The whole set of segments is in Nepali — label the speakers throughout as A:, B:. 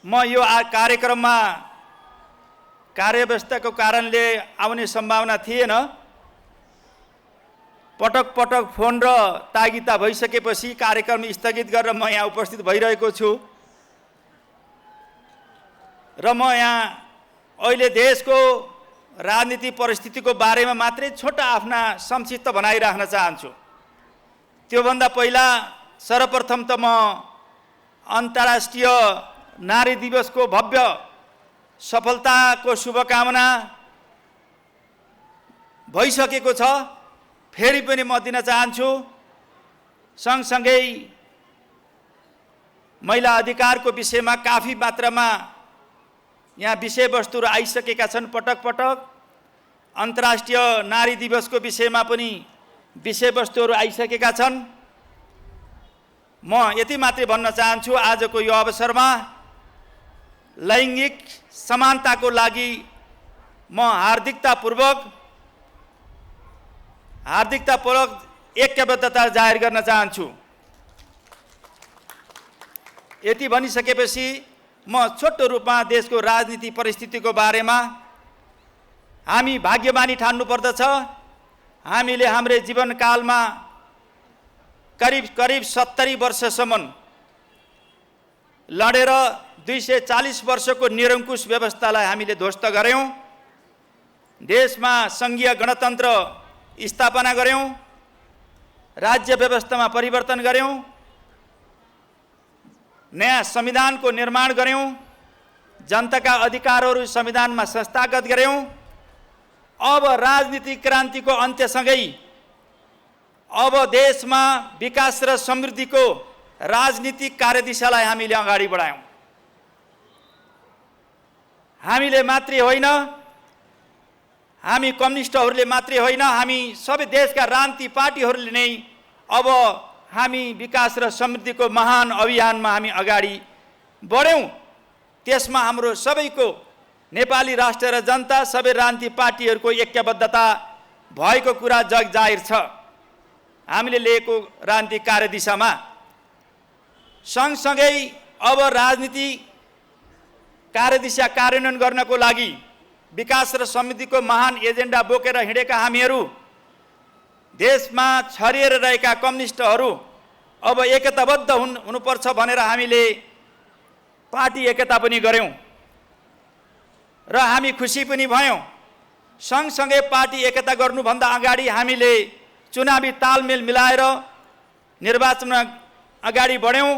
A: म यो कार्यक्रममा कार्यव्यस्तताको कारणले आउने सम्भावना थिएन। पटक पटक फोन र तागिदा भइसकेपछि कार्यक्रम स्थगित गरेर म यहाँ उपस्थित भइरहेको छु र म यहाँ अहिले देशको राजनीति परिस्थितिको बारेमा मात्रै छोटा आफ्ना संक्षिप्त भनाइराख्न चाहन्छु। त्योभन्दा पहिला सर्वप्रथम त म अन्तर्राष्ट्रिय नारी दिवसको भव्य सफलताको शुभकामना भइसकेको छ, फेरि पनि म दिन चाहन्छु। सँगसँगै महिला अधिकारको विषयमा काफी मात्रामा यहाँ विषयवस्तुहरू आइसकेका छन्। पटक पटक अन्तर्राष्ट्रिय नारी दिवसको विषयमा पनि विषयवस्तुहरू आइसकेका छन्। म यति मात्रै भन्न चाहन्छु, आजको यो अवसरमा लैङ्गिक समानताको लागि म हार्दिकतापूर्वक ऐक्यबद्धता जाहेर गर्न चाहन्छु। यति भनिसकेपछि म छोटो रूपमा देशको राजनीति परिस्थितिको बारेमा हामी भाग्यमानी ठान्नुपर्दछ। हामीले हाम्रो जीवनकालमा करिब 70 वर्षसम्म लडेर 240 वर्षको निरङ्कुश व्यवस्थालाई हामीले ध्वस्त गर्यौं। देशमा संघीय गणतन्त्र स्थापना गर्यौं, राज्य व्यवस्थामा परिवर्तन गर्यौं, नयाँ संविधानको निर्माण गर्यौं, जनताका अधिकारहरू संविधानमा संस्थागत गर्यौं। अब राजनीतिक क्रान्तिको अन्त्यसँगै अब देशमा विकास र समृद्धिको राजनीतिक कार्यदिशालाई हामीले अगाडि बढायौं। हामीले मात्रै होइन, हामी कम्युनिस्टहरूले मात्रै होइन, हामी सबै देशका राजनीतिक पार्टीहरूले नै अब हामी विकास र समृद्धिको महान अभियानमा हामी अगाडि बढ्यौं। त्यसमा हाम्रो सबैको नेपाली राष्ट्र र जनता सबै राजनीतिक पार्टीहरूको ऐक्यबद्धता भएको कुरा जग जाहिर छ। हामीले लिएको राजनीतिक कार्यदिशामा सँगसँगै अब राजनीतिक कार्यदिशा कार्यान्वयन गर्नको लागि विकास र समृद्धिको महान एजेन्डा बोकेर हिँडेका हामीहरू, देशमा छरिएर रहेका कम्युनिस्टहरू अब एकताबद्ध हुनुपर्छ भनेर हामीले पार्टी एकता पनि गर्यौं र हामी खुसी पनि भयौं। सँगसँगै पार्टी एकता गर्नुभन्दा अगाडि हामीले चुनावी तालमेल मिलाएर निर्वाचनमा अगाडि बढ्यौं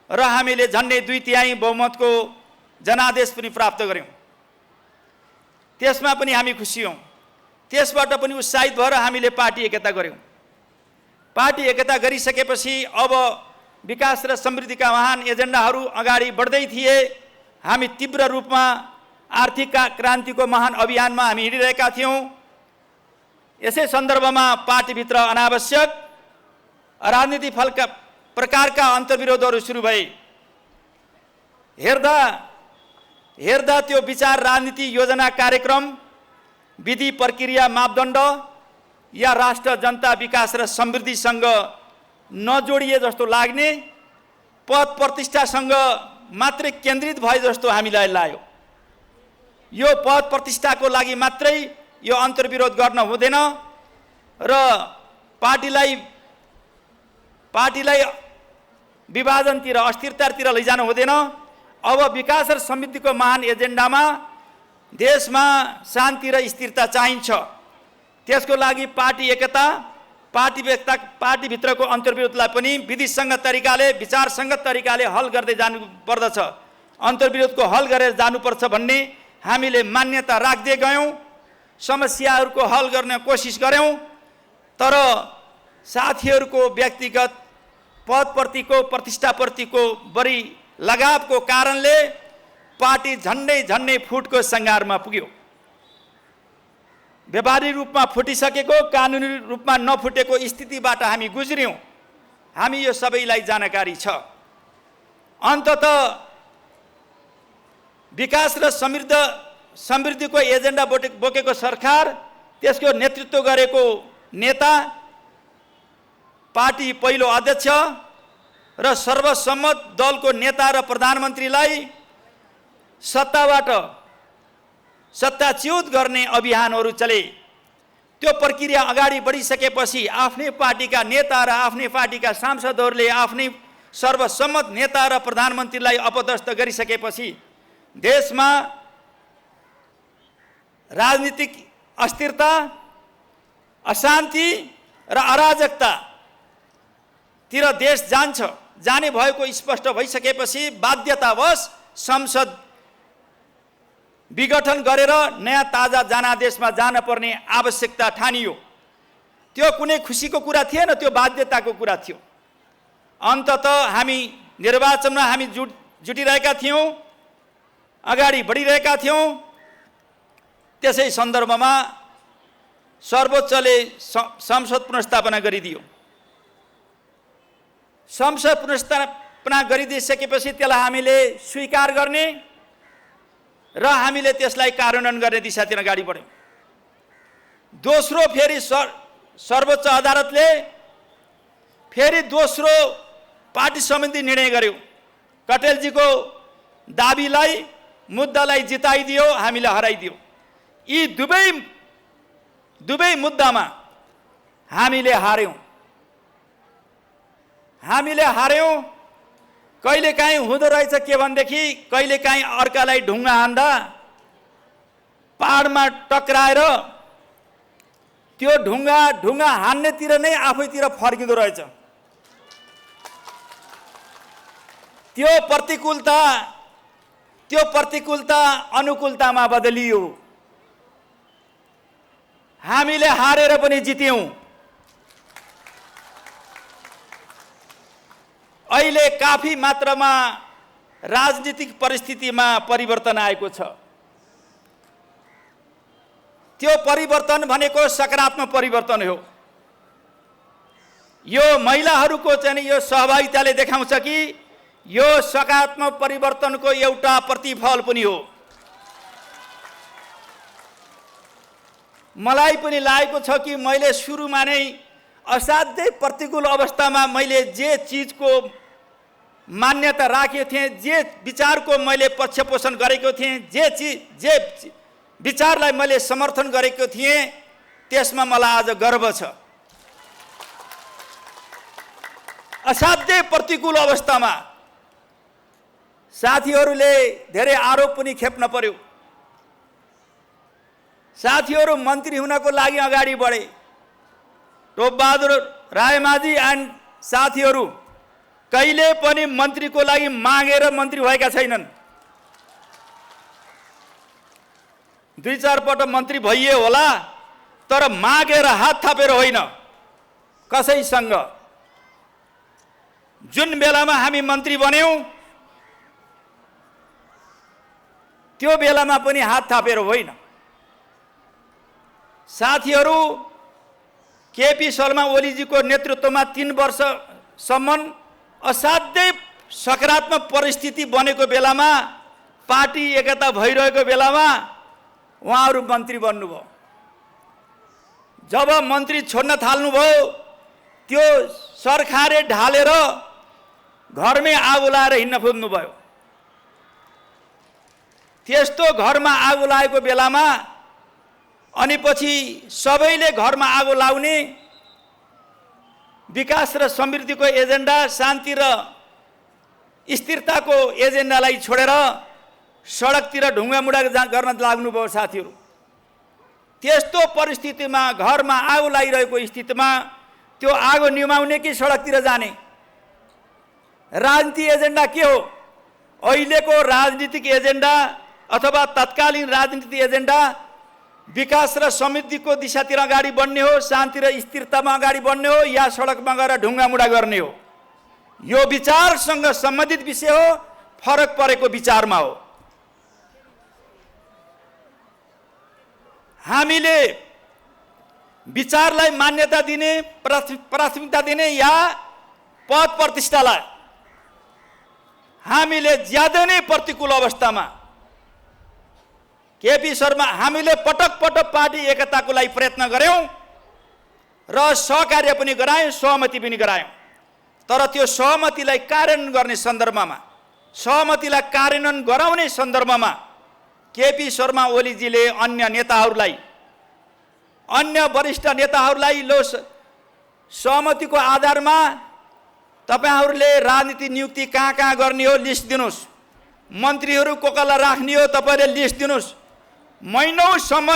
A: र हामीले झन्डै 2/3 बहुमतको जनादेश पनि प्राप्त गर्यौं। त्यसमा पनि हामी खुसी हौं। त्यसबाट पनि उत्साहित भएर हामीले पार्टी एकता गर्यौं। पार्टी एकता गरिसकेपछि अब विकास र समृद्धिका महान एजेन्डाहरू अगाडि बढ्दै थिए। हामी तीव्र रूपमा आर्थिक क्रान्तिको महान अभियानमा हामी हिँडिरहेका थियौं। यसै सन्दर्भमा पार्टीभित्र अनावश्यक राजनीतिक प्रकारका अन्तर्विरोधहरू सुरु भए। हेर्दा त्यो विचार राजनीति योजना कार्यक्रम विधि प्रक्रिया मापदण्ड या राष्ट्र जनता विकास र समृद्धिसँग नजोडिए जस्तो लाग्ने, पद प्रतिष्ठासँग मात्रै केन्द्रित भए जस्तो हामीलाई लाग्यो। यो पद प्रतिष्ठाको लागि मात्रै यो अन्तर्विरोध गर्न हुँदैन र पार्टीलाई विभाजनतिर अस्थिरतातिर लैजानु हुँदैन। अब विकास र समृद्धिको महान एजेन्डामा देशमा शान्ति र स्थिरता चाहिन्छ। त्यसको लागि पार्टी एकता, पार्टीभित्रको अन्तर्विरोधलाई पनि विधिसङ्गत तरिकाले, विचारसङ्गत तरिकाले हल गर्दै जानुपर्दछ। अन्तर्विरोधको हल गरेर जानुपर्छ भन्ने हामीले मान्यता राख्दै गयौं। समस्याहरूको हल गर्ने कोसिस गर्यौं, तर साथीहरूको व्यक्तिगत पदप्रतिको, प्रतिष्ठाप्रतिको बढी लगावको कारणले पार्टी झन्डै फुटको सङ्घारमा पुग्यो। व्यावहारिक रूपमा फुटिसकेको, कानुनी रूपमा नफुटेको स्थितिबाट हामी गुज्र्यौं। हामी यो सबैलाई जानकारी छ। अन्ततः विकास र समृद्धिको एजेन्डा बोकेको सरकार, त्यसको नेतृत्व गरेको नेता, पार्टी पहिलो अध्यक्ष र सर्वसम्मत दलको नेता र प्रधानमन्त्रीलाई सत्ताबाट सत्ताच्युत गर्ने अभियानहरू चले। त्यो प्रक्रिया अगाडि बढिसकेपछि आफ्नै पार्टीका नेता र आफ्नै पार्टीका सांसदहरूले आफ्नै सर्वसम्मत नेता र प्रधानमन्त्रीलाई अपदस्थ गरिसकेपछि देशमा राजनीतिक अस्थिरता, अशान्ति र अराजकतातिर देश जाने भएको स्पष्ट भइसकेपछि बाध्यतावश संसद विघटन गरेर नयाँ ताजा जनादेशमा जान पर्ने आवश्यकता ठानियो। त्यो कुनै खुसीको कुरा थिएन, त्यो बाध्यताको कुरा थियो। अन्ततः हामी निर्वाचनमा जुटिरहेका थियौँ, अगाडि बढिरहेका थियौँ। त्यसै सन्दर्भमा सर्वोच्चले संसद पुनर्स्थापना गरिदियो। संसद पुनर्स्थापना गरिदिइसकेपछि त्यसलाई हामीले स्वीकार गर्ने र हामीले त्यसलाई कार्यान्वयन गर्ने दिशातिर अगाडि बढ्यौँ। दोस्रो फेरि सर्वोच्च अदालतले फेरि दोस्रो पार्टी समिति निर्णय गर्यो। कटेलजीको दाबीलाई, मुद्दालाई जिताइदियो, हामीले हराइदियो। यी दुवै मुद्दामा हामीले हार्यौँ। कहिलेकाहीँ हुँदो रहेछ के भनेदेखि कहिलेकाहीँ अर्कालाई ढुङ्गा हान्दा पहाडमा टक्राएर त्यो ढुङ्गा हान्नेतिर नै आफैतिर फर्किँदो रहेछ। त्यो प्रतिकूलता अनुकूलतामा बदलियो। हामीले हारेर पनि जित्यौँ। अहिले काफी मात्रामा राजनीतिक परिस्थितिमा परिवर्तन आएको छ। त्यो परिवर्तन भनेको सकारात्मक परिवर्तन हो। यो महिलाहरूको चाहिँ यो सहभागिताले देखाउँछ कि यो सकारात्मक परिवर्तनको एउटा प्रतिफल पनि हो। मलाई पनि लागेको छ कि मैले सुरुमा नै असाध्यै प्रतिकूल अवस्थामा मैले जे चीजको मान्यता राखेको थिएँ, जे विचारको मैले पक्षपोषण गरेको थिएँ, जे विचारलाई मैले समर्थन गरेको थिएँ, त्यसमा मलाई आज गर्व छ। असाध्यै प्रतिकूल अवस्थामा साथीहरूले धेरै आरोप पनि खेप्न पर्यो। साथीहरू मन्त्री हुनको लागि अगाडि बढे। टोपबहादुर रायमाझी एन्ड साथीहरू कहिले पनि मन्त्रीको लागि मागेर मन्त्री भएका छैनन्। 2-4 पटक मन्त्री भइए होला, तर मागेर हात थापेर होइन, कसैसँग। जुन बेलामा हामी मन्त्री बन्यौँ त्यो बेलामा पनि हात थापेर होइन। साथीहरू केपी शर्मा ओलीजीको नेतृत्वमा 3 वर्षसम्म असाध्यै सकारात्मक परिस्थिति बनेको बेलामा, पार्टी एकता भइरहेको बेलामा उहाँहरू मन्त्री बन्नुभयो। जब मन्त्री छोड्न थाल्नुभयो, त्यो सरखारे ढालेर घरमै आगो लाएर हिँड्न खोज्नुभयो। त्यस्तो घरमा आगो लागेको बेलामा अनि पछि सबैले घरमा आगो लाउने, विकास र समृद्धिको एजेन्डा, शान्ति र स्थिरताको एजेन्डालाई छोडेर सडकतिर ढुङ्गामुढा गर्न लाग्नुभयो साथीहरू। त्यस्तो परिस्थितिमा घरमा आगो लागिरहेको स्थितिमा त्यो आगो निभाउने कि सडकतिर जाने? राजनीति एजेन्डा के हो? अहिलेको राजनीतिक एजेन्डा अथवा तत्कालीन राजनीतिक एजेन्डा विकास र समृद्धिको दिशातिर अगाडि बढ्ने हो, शान्ति र स्थिरतामा अगाडि बढ्ने हो, या सडकमा गएर ढुङ्गामुढा गर्ने हो? यो विचारसँग सम्बन्धित विषय हो, फरक परेको विचारमा हो। हामीले विचारलाई मान्यता दिने, प्राथमिकता दिने या पद प्रतिष्ठालाई हामीले ज्यादा नै प्रतिकूल अवस्थामा केपी शर्मा हामीले पटक पटक पार्टी एकताको लागि प्रयत्न गर्यौं र सहकार्य पनि गरायौं, सहमति पनि गरायौं। तर त्यो सहमतिलाई कार्यान्वयन गर्ने सन्दर्भमा सहमतिलाई कार्यान्वयन गराउने सन्दर्भमा केपी शर्मा ओलीजीले अन्य नेताहरूलाई, अन्य वरिष्ठ नेताहरूलाई लो सहमतिको आधारमा तपाईहरूले राजनीति नियुक्ति कहाँ कहाँ गर्ने हो लिस्ट दिनुहोस्, मन्त्रीहरू को कसलाई राख्ने हो तपाईले लिस्ट दिनुहोस्। महिनौसम्म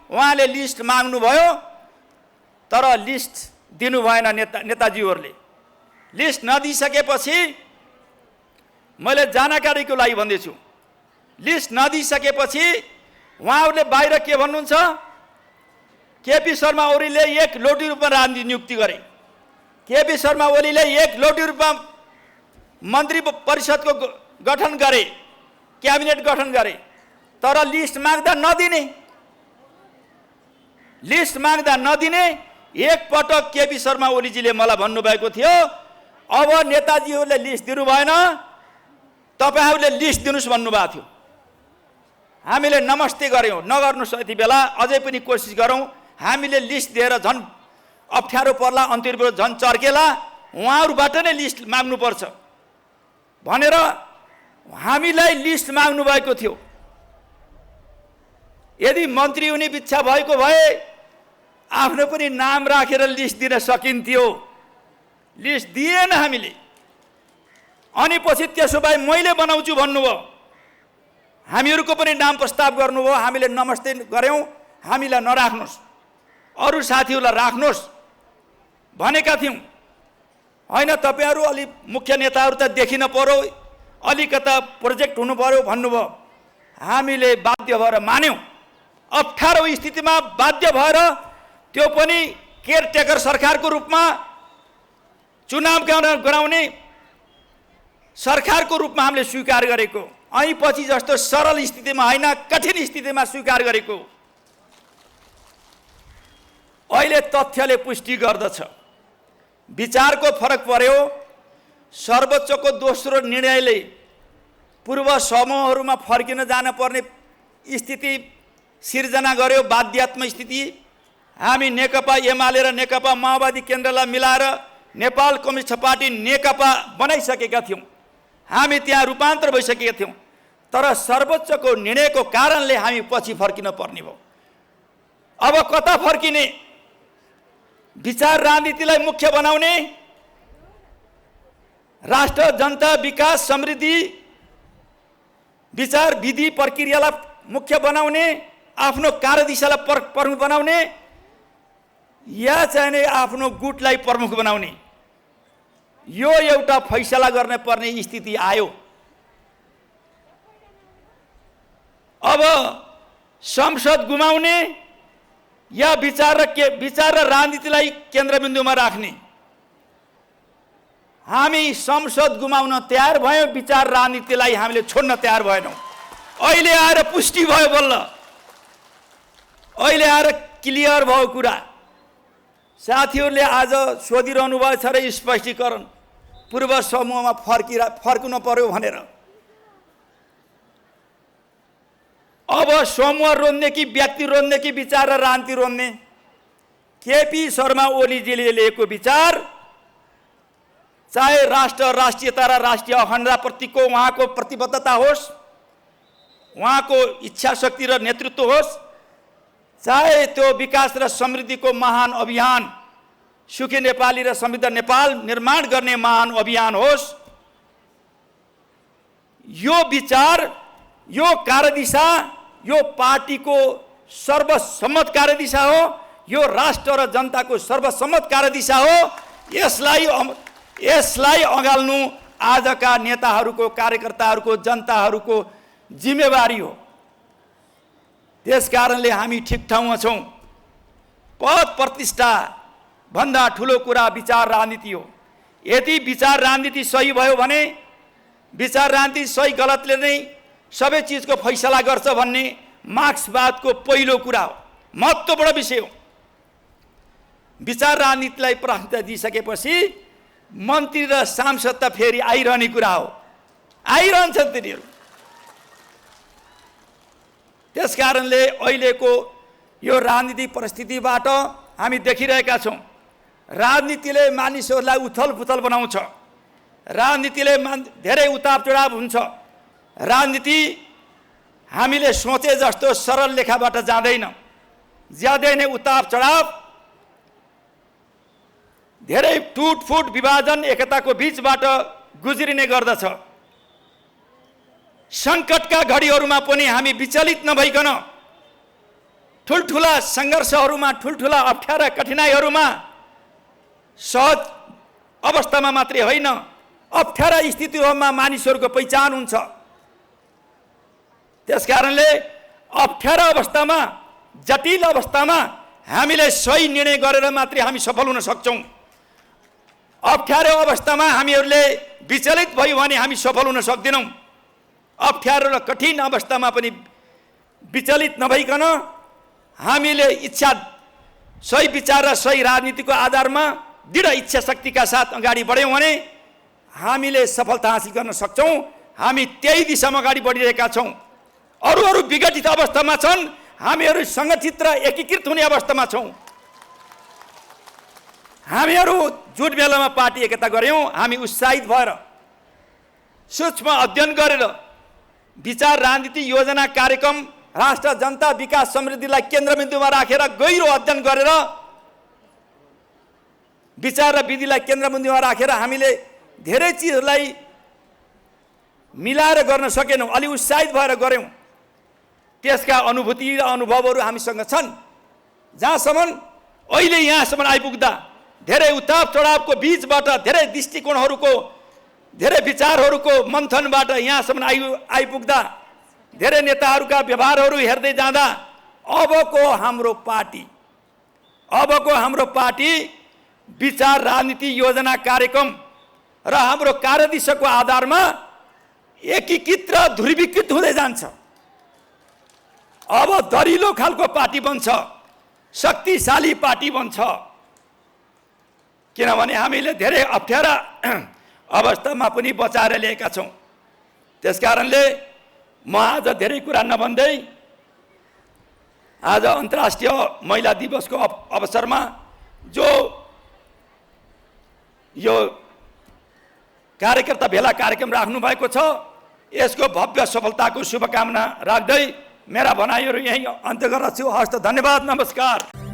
A: उहाँले लिस्ट माग्नुभयो, तर लिस्ट दिनु भएन नेताजीहरूले। लिस्ट नदिइसकेपछि मैले जानकारीको लागि भन्दैछु, लिस्ट नदिइसकेपछि उहाँहरूले बाहिर के भन्नुहुन्छ, केपी शर्मा ओलीले एक लोटी रूपमा राजनीति नियुक्ति गरे, केपी शर्मा ओलीले एक लोटी रूपमा मन्त्री परिषदको गठन गरे, क्याबिनेट गठन गरे, तर लिस्ट माग्दा नदिने, लिस्ट माग्दा नदिने। एक पटक केपी शर्मा ओलीजीले मलाई भन्नुभएको थियो, अब नेताजीहरूले लिस्ट दिनु भएन, तपाईहरूले लिस्ट दिनुस् भन्नुभएको थियो। हामीले नमस्ते गर्यौँ, नगर्नुस् यति बेला, अझै पनि कोसिस गरौँ, हामीले लिस्ट दिएर झन् अप्ठ्यारो पर्ला, अन्तिमबाट झन् चर्केला, उहाँहरूबाट नै लिस्ट माग्नुपर्छ भनेर हामीलाई लिस्ट माग्नु भएको थियो। यदि मन्त्री हुने इच्छा भएको भए आफ्नो पनि नाम राखेर लिस्ट दिन सकिन्थ्यो, लिस्ट दिएन हामीले। अनि पछि त्यसो भए मैले बनाउँछु भन्नुभयो, हामीहरूको पनि नाम प्रस्ताव गर्नुभयो, हामीले नमस्ते गऱ्यौँ, हामीलाई नराख्नुहोस्, अरू साथीहरूलाई राख्नुहोस् भनेका थियौँ। होइन तपाईँहरू अलि मुख्य नेताहरू त देखिन पर्यो, अलिकता प्रोजेक्ट हुनु पर्यो भन्नुभयो, हामीले बाध्य भएर मान्यौँ। अप्ठ्यारो स्थितिमा बाध्य भएर त्यो पनि केयरटेकर सरकारको रूपमा चुनाव गराउने सरकारको रूपमा हामीले स्वीकार गरेको, अनि पछि जस्तो सरल स्थितिमा होइन, कठिन स्थितिमा स्वीकार गरेको। अहिले तथ्यले पुष्टि गर्दछ, विचारको फरक पर्यो। सर्वोच्चको दोस्रो निर्णयले पूर्व समूहहरूमा फर्किन जान पर्ने स्थिति सिर्जना गर्यो, बाध्यात्मक स्थिति। हामी नेकपा एमाले र नेकपा माओवादी केन्द्रलाई मिलाएर नेपाल कम्युनिस्ट पार्टी नेकपा बनाइसकेका थियौँ, हामी त्यहाँ रूपान्तर भइसकेका थियौँ। तर सर्वोच्चको निर्णयको कारणले हामी पछि फर्किन पर्ने भयो। अब कता फर्किने? विचार राजनीतिलाई मुख्य बनाउने, राष्ट्र जनता विकास समृद्धि विचार विधि प्रक्रियालाई मुख्य बनाउने, आफ्नो कार्यदिशालाई प्रमुख बनाउने, या चाहिँ आफ्नो गुटलाई प्रमुख बनाउने, यो एउटा फैसला गर्न पर्ने स्थिति आयो। अब संसद गुमाउने या विचार र राजनीतिलाई केन्द्रबिन्दुमा राख्ने? हामी संसद गुमाउन तयार भयौँ, विचार राजनीतिलाई हामीले छोड्न तयार भएनौँ। अहिले आएर पुष्टि भयो, बल्ल अहिले आएर क्लियर भयो कुरा। साथीहरूले आज सोधिरहनु भएको छ र स्पष्टीकरण, पूर्व समूहमा फर्किनु पर्यो भनेर। अब समूह रोज्ने कि व्यक्ति रोज्ने कि विचार र राजनीति रोज्ने? केपी शर्मा ओलीजीले लिएको विचार, चाहे राष्ट्र राष्ट्रियता र राष्ट्रिय अखण्डताप्रतिको उहाँको प्रतिबद्धता होस्, उहाँको इच्छा शक्ति र नेतृत्व होस्, चाहे त्यो विकास र समृद्धिको महान अभियान, सुखी नेपाली र समृद्ध नेपाल निर्माण गर्ने महान अभियान होस्, यो विचार, यो कार्यदिशा, यो पार्टीको सर्वसम्मत कार्यदिशा हो, यो राष्ट्र र जनताको सर्वसम्मत कार्यदिशा हो। यसलाई अँगाल्नु आजका नेताहरूको, कार्यकर्ताहरूको, जनताहरूको जिम्मेवारी हो। त्यसकारणले हामी ठिक ठाउँमा छौँ। पद प्रतिष्ठा भन्दा ठुलो कुरा विचार राजनीति हो। यदि विचार राजनीति सही भयो भने, विचार राजनीति सही गलतले नै सबै चिजको फैसला गर्छ भन्ने मार्क्सवादको पहिलो कुरा हो, महत्त्वपूर्ण विषय हो। विचार राजनीतिलाई प्राथमिकता दिइसकेपछि मन्त्री र सांसद त फेरि आइरहने कुरा हो, आइरहन्छन् तिनीहरू। त्यसकारणले अहिलेको यो राजनीतिक परिस्थितिबाट हामी देखिरहेका छौँ, राजनीतिले मानिसहरूलाई उथल पुथल बनाउँछ, राजनीतिले धेरै उतार चढाव हुन्छ। राजनीति हामीले सोचे जस्तो सरल लेखाबाट जाँदैन, ज्यादै नै उतार चढाव, धेरै टुटफुट, विभाजन, एकताको बीचबाट गुज्रिने गर्दछ। सङ्कटका घडीहरूमा पनि हामी विचलित नभइकन ठुल्ठुला सङ्घर्षहरूमा, ठुल्ठुला अप्ठ्यारा कठिनाइहरूमा सहज अवस्थामा मात्रै होइन, अप्ठ्यारा स्थितिहरूमा मानिसहरूको पहिचान हुन्छ। त्यसकारणले अप्ठ्यारा अवस्थामा, जटिल अवस्थामा हामीले सही निर्णय गरेर मात्रै हामी सफल हुन सक्छौँ। अप्ठ्यारो अवस्थामा हामीहरूले विचलित भयो भने हामी सफल हुन सक्दैनौँ। अप्ठ्यारो र कठिन अवस्थामा पनि विचलित नभइकन हामीले इच्छा, सही विचार र सही राजनीतिको आधारमा दृढ इच्छा शक्तिका साथ अगाडि बढ्यौँ भने हामीले सफलता हासिल गर्न सक्छौँ। हामी त्यही दिशामा अगाडि बढिरहेका छौँ। अरू विघटित अवस्थामा छन्, हामीहरू सङ्गठित र एकीकृत हुने अवस्थामा छौँ। हामीहरू जुन बेलामा पार्टी एकता गऱ्यौँ, हामी उत्साहित भएर सूक्ष्म अध्ययन गरेर विचार, राजनीति, योजना, कार्यक्रम, राष्ट्र, जनता, विकास, समृद्धिलाई केन्द्रबिन्दुमा राखेर गहिरो अध्ययन गरेर विचार र विधिलाई केन्द्रबिन्दुमा राखेर हामीले धेरै चिजहरूलाई मिलाएर गर्न सकेनौँ। अलि उत्साहित भएर गऱ्यौँ। त्यसका अनुभूति र अनुभवहरू हामीसँग छन्। जहाँसम्म अहिले यहाँसम्म आइपुग्दा धेरै उतार चढावको बीचबाट, धेरै दृष्टिकोणहरूको, धेरै विचारहरूको मन्थनबाट यहाँसम्म आइपुग्दा, धेरै नेताहरूका व्यवहारहरू हेर्दै जाँदा अबको हाम्रो पार्टी विचार, राजनीति, योजना, कार्यक्रम र हाम्रो कार्यदिशाको आधारमा एकीकृत र ध्रुवीकृत हुँदै जान्छ। अब दरिलो खालको पार्टी बन्छ, शक्तिशाली पार्टी बन्छ। किनभने हामीले धेरै अप्ठ्यारा अवस्थामा पनि बचाएर ल्याएका छौँ। त्यसकारणले म आज धेरै कुरा नभन्दै आज अन्तर्राष्ट्रिय महिला दिवसको अवसरमा जो यो कार्यकर्ता भेला कार्यक्रम राख्नु भएको छ, यसको भव्य सफलताको शुभकामना राख्दै मेरा भनाइहरू यही अन्त्य गर्दछु। हस्त, धन्यवाद, नमस्कार।